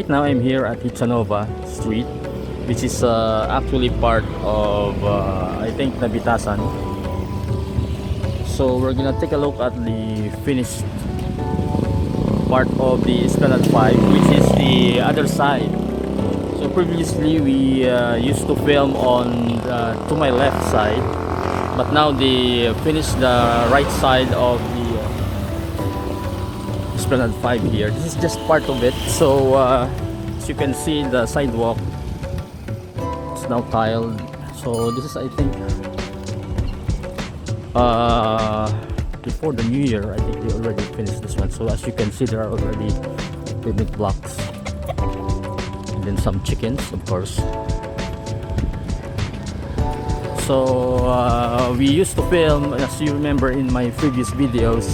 right now I'm here at Genova Street, which is actually part of I think Nabitasan. So we're gonna take a look at the finished part of the Esplanade 5, which is the other side. So previously we used to film on to my left side, but now they finished the right side of the Esplanade 5 here. This is just part of it. So as you can see, the sidewalk is now tiled. So this is, I think, before the new year, I think they already finished this one. So as you can see, there are already pavement blocks and then some chickens, of course. So we used to film, as you remember in my previous videos,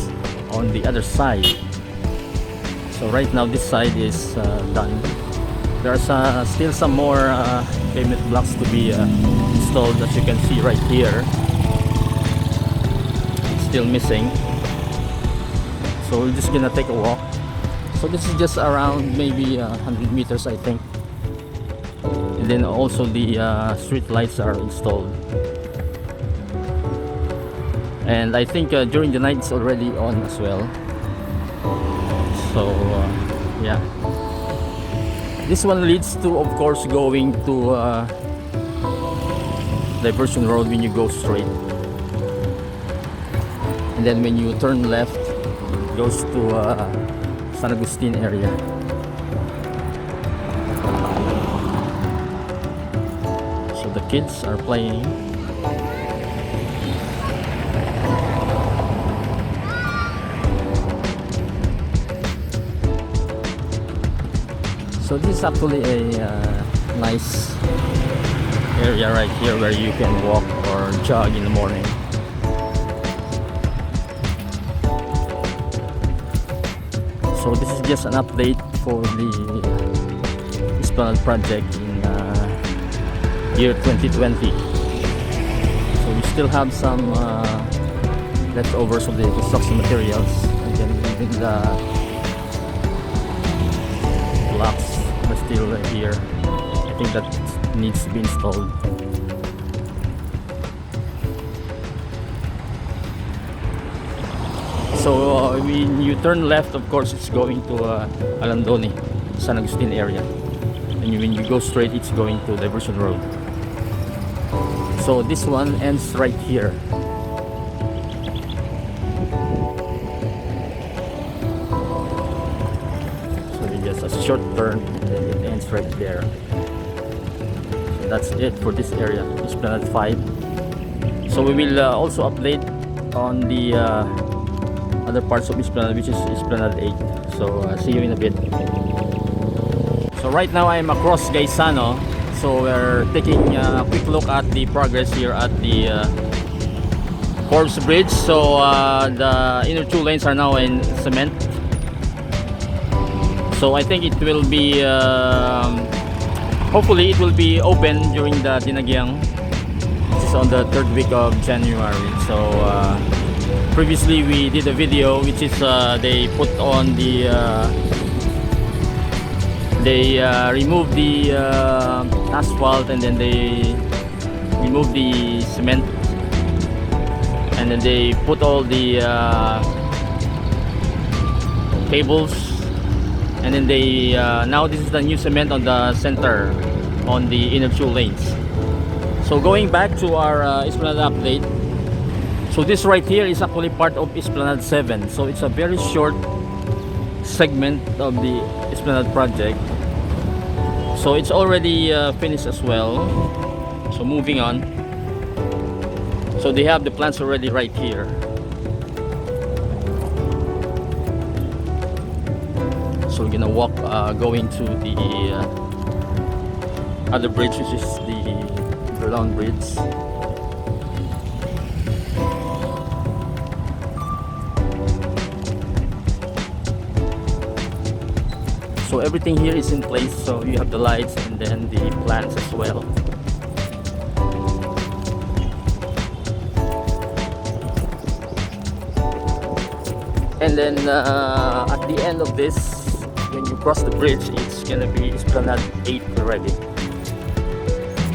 on the other side. So right now this side is done. There's still some more pavement blocks to be installed, as you can see right here. Still missing. So we're just gonna take a walk. So this is just around maybe 100 meters, I think. And then also the street lights are installed. And I think during the night it's already on as well. So yeah, this one leads to, of course, going to Diversion Road when you go straight, and then when you turn left it goes to San Agustin area. So the kids are playing. So this is actually a nice area right here where you can walk or jog in the morning. So this is just an update for the Esplanade project in year 2020. So we still have some leftovers of the construction materials, and then even the blocks are still here. I think that needs to be installed. So when you turn left, of course, it's going to Alandoni, San Agustin area, and when you go straight, it's going to Diversion Road. So this one ends right here. A short turn and then it ends right there. So that's it for this area, Esplanade 5. So we will also update on the other parts of Esplanade, which is Esplanade 8. So see you in a bit. So right now I'm across Gaisano. So we're taking a quick look at the progress here at the Forbes Bridge. So the inner two lanes are now in cement. So I think it will be, hopefully it will be open during the Dinagyang, which is on the 3rd week of January. So previously we did a video which is they put on the, they removed the asphalt, and then they removed the cement, and then they put all the cables. And then they now this is the new cement on the center on the inner two lanes. So going back to our Esplanade update, so this right here is actually part of Esplanade 7. So it's a very short segment of the Esplanade project. So it's already finished as well. So moving on. So they have the plans already right here. So we're gonna walk going to the other bridge, which is the Riverfront bridge. So everything here is in place. So you have the lights and then the plants as well. And then at the end of this, when you cross the bridge, it's gonna be Esplanade 8 already.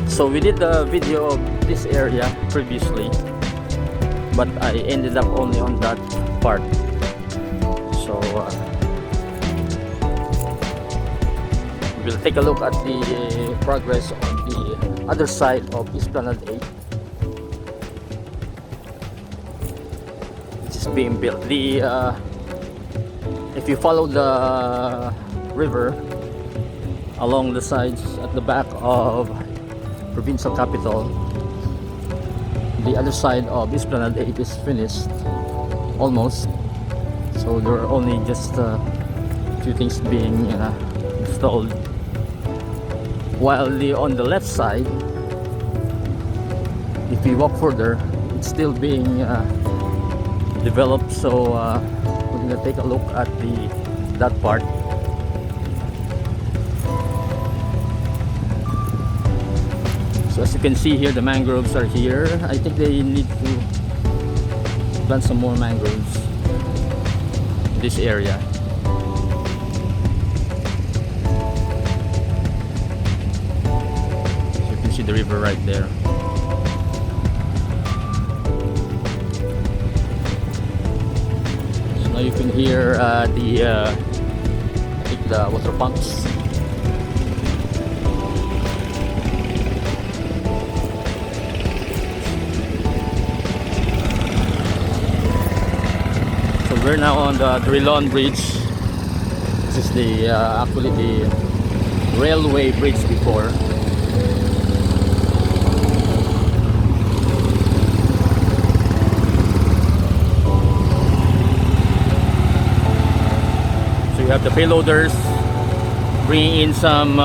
So we did the video of this area previously, but I ended up only on that part. So we'll take a look at the progress on the other side of Esplanade 8. Which is being built. If you follow the river along the sides at the back of provincial capital, the other side of Esplanade 8 is finished almost. So there are only just a few things being installed, while on the left side, if you walk further, it's still being developed. So we're gonna take a look at that part. So as you can see here, the mangroves are here. I think they need to plant some more mangroves in this area. So you can see the river right there. So now you can hear I think the water pumps. We're now on the Iloilo Bridge. This is actually the railway bridge before. So you have the payloaders bringing in some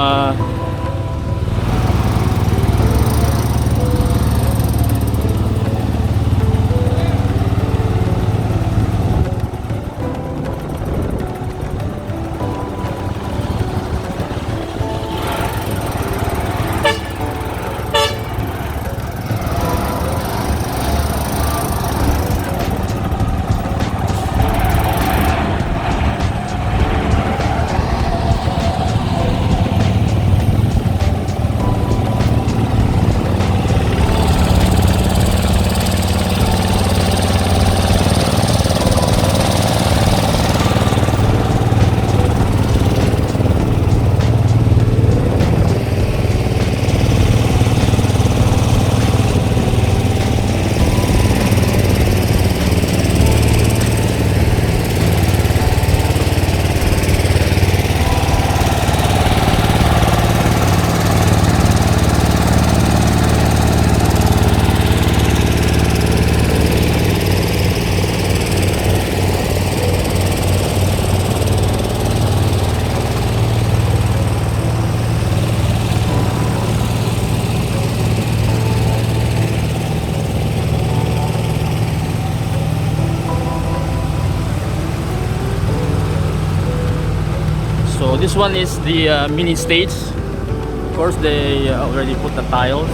So this one is the mini stage. Of course, they already put the tiles.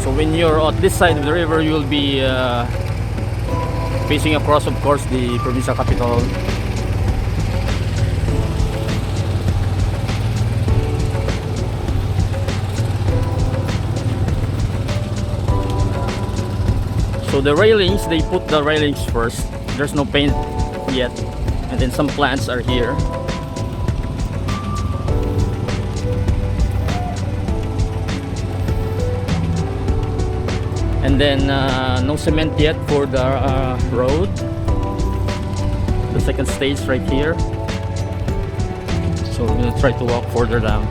So when you're on this side of the river, you'll be facing across, of course, the provincial capital. So the railings, they put the railings first. There's no paint yet. And then some plants are here. And then no cement yet for the road. The second stage right here. So we're gonna try to walk further down.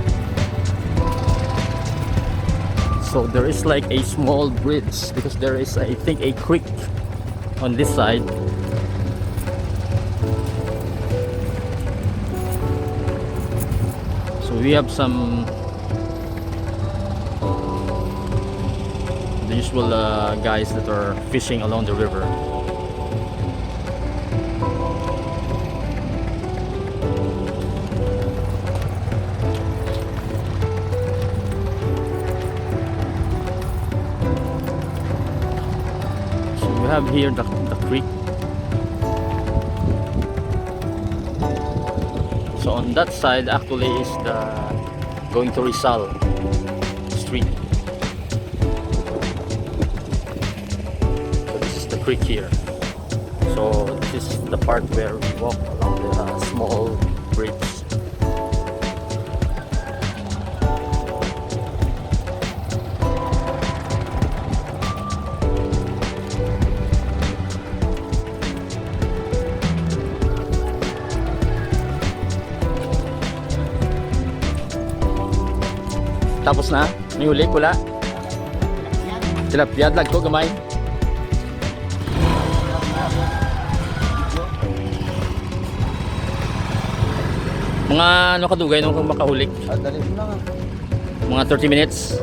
So there is like a small bridge because there is, I think, a creek on this side. So we have some the usual guys that are fishing along the river. We have here the creek. So on that side actually is the going to Rizal Street. So this is the creek here. So this is the part where we walk along the small bridge. Tapos na? May huli? Pula? Tilapia, lag ko gamay. Mga ano kadugay nung makahuli? Dali mo lang. Mga 30 minutes.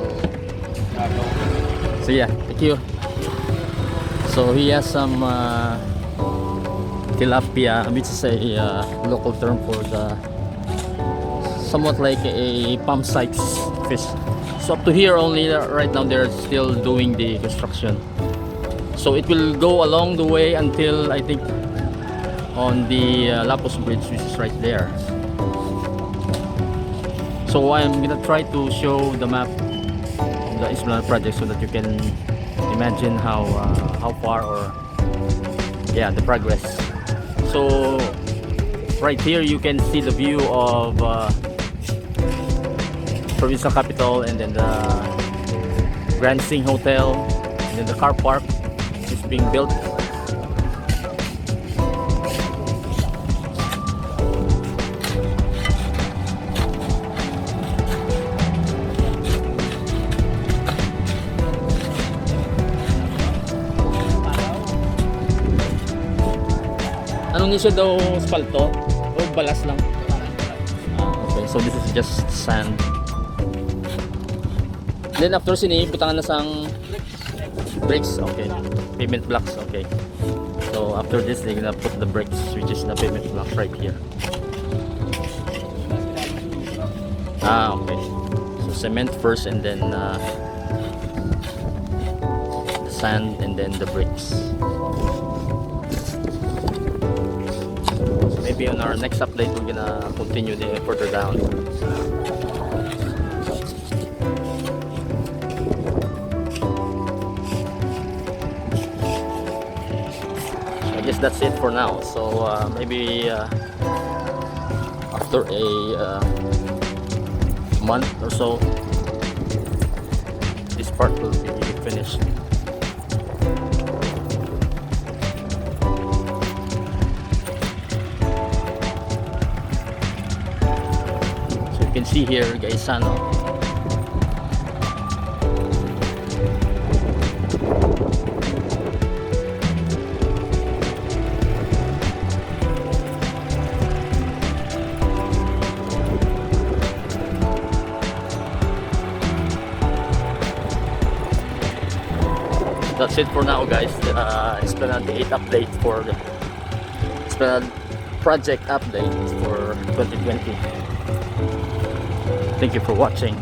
So yeah, thank you. So he has some tilapia, which is a local term for the somewhat like a pump size fish. So up to here only, right now they're still doing the construction. So it will go along the way until I think on the Forbes Bridge, which is right there. So I'm gonna try to show the map of the Esplanade Project so that you can imagine how far, or yeah, the progress. So right here you can see the view of provincial capital, and then the Grand Sing Hotel, and then the car park is being built. Anong niya daw, spalto o balas lang? Okay, so this is just sand. Then after sini, butangan na sang bricks, okay. Pavement blocks, okay. So after this, they're gonna put the bricks, which is the pavement block right here. Okay. So cement first, and then the sand, and then the bricks. So maybe on our next update, we're gonna continue further down. I guess that's it for now. So maybe after a month or so, this part will be finished. So you can see here, guys, that's it for now, guys. Esplanade 8 update for the Esplanade project update for 2020. Thank you for watching.